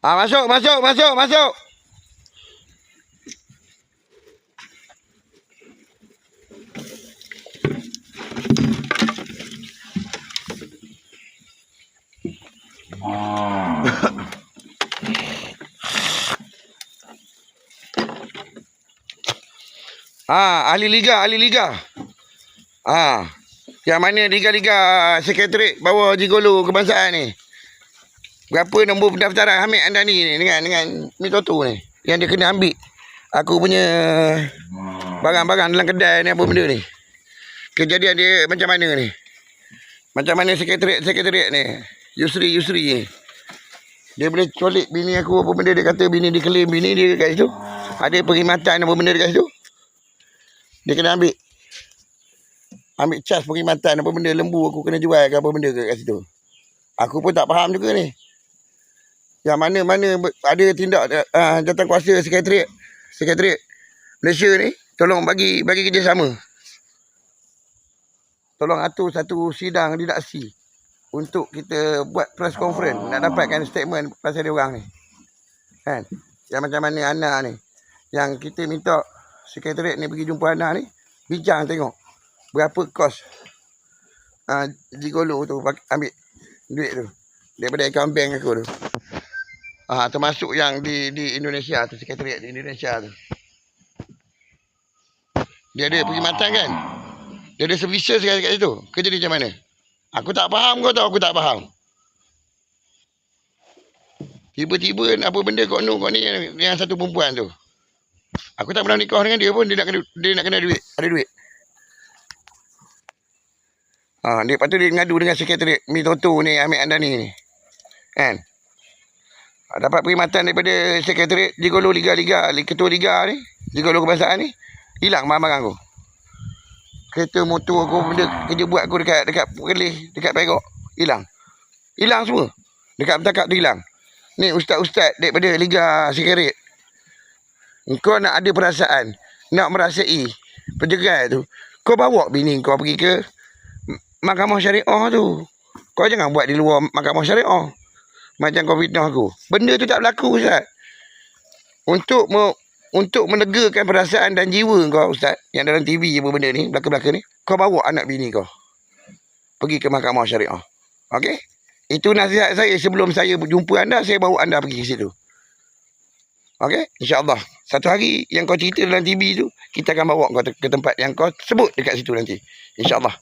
Masuk, masuk, masuk, masuk. Ahli liga, ahli liga. Yang mana liga-liga sekretariat bawah Gigolo kebangsaan ni? Berapa nombor pendaftaran Hamid Andani ni dengan Mitoto ni yang dia kena ambil aku punya barang-barang dalam kedai ni, apa benda ni? Kejadian dia macam mana ni? Macam mana sekretariat ni? Yusri ni. Dia boleh colik bini aku, apa benda dia kata bini dia claim bini dia kat situ. Ada perkhidmatan apa benda dekat situ. Dia kena ambil cas perkhidmatan apa benda, lembu aku kena jual ke apa benda ke kat situ. Aku pun tak faham juga ni. Yang mana ada tindak jawatankuasa sekretariat Malaysia ni, tolong bagi kerjasama. Tolong atur satu sidang redaksi untuk kita buat press conference, nak dapatkan statement pasal dia orang ni. Kan? Yang macam mana anak ni, yang kita minta sekretariat ni pergi jumpa anak ni, bincang tengok berapa kos Gigolo tu ambil duit tu daripada akaun bank aku tu. Termasuk yang di Indonesia tu, sekretariat di Indonesia tu. Dia ada perkhidmatan kan? Dia ada services kat situ. Kerja dia macam mana? Aku tak faham, kau tahu aku tak faham. Tiba-tiba apa benda kau ni yang satu perempuan tu. Aku tak pernah nikah dengan dia pun, dia nak kena duit. Ada duit. Dia patut dia ngadu dengan sekretariat Mitoto ni, Hamid Andani ni. Kan? Dapat perkhidmatan daripada sekretariat Gigolo liga-liga, ketua liga ni, Gigolo kebangsaan ni, hilang barang-barang aku. Kereta motor aku, benda kerja buat aku dekat Perlis, dekat Perak, hilang. Hilang semua. Dekat Bertakak tu hilang. Ni ustaz-ustaz daripada liga sekretariat. Kau nak ada perasaan, nak merasai penjegal tu, kau bawa bini kau pergi ke mahkamah syariah tu. Kau jangan buat di luar mahkamah syariah. Macam kau fitnah aku. Benda tu tak berlaku, Ustaz. Untuk menegakan perasaan dan jiwa kau, Ustaz, yang dalam TV apa benda ni, belaka-belaka ni, kau bawa anak bini kau pergi ke mahkamah syariah. Okey? Itu nasihat saya sebelum saya berjumpa anda, saya bawa anda pergi ke situ. Okey? InsyaAllah. Satu hari yang kau cerita dalam TV tu, kita akan bawa kau ke tempat yang kau sebut dekat situ nanti. InsyaAllah.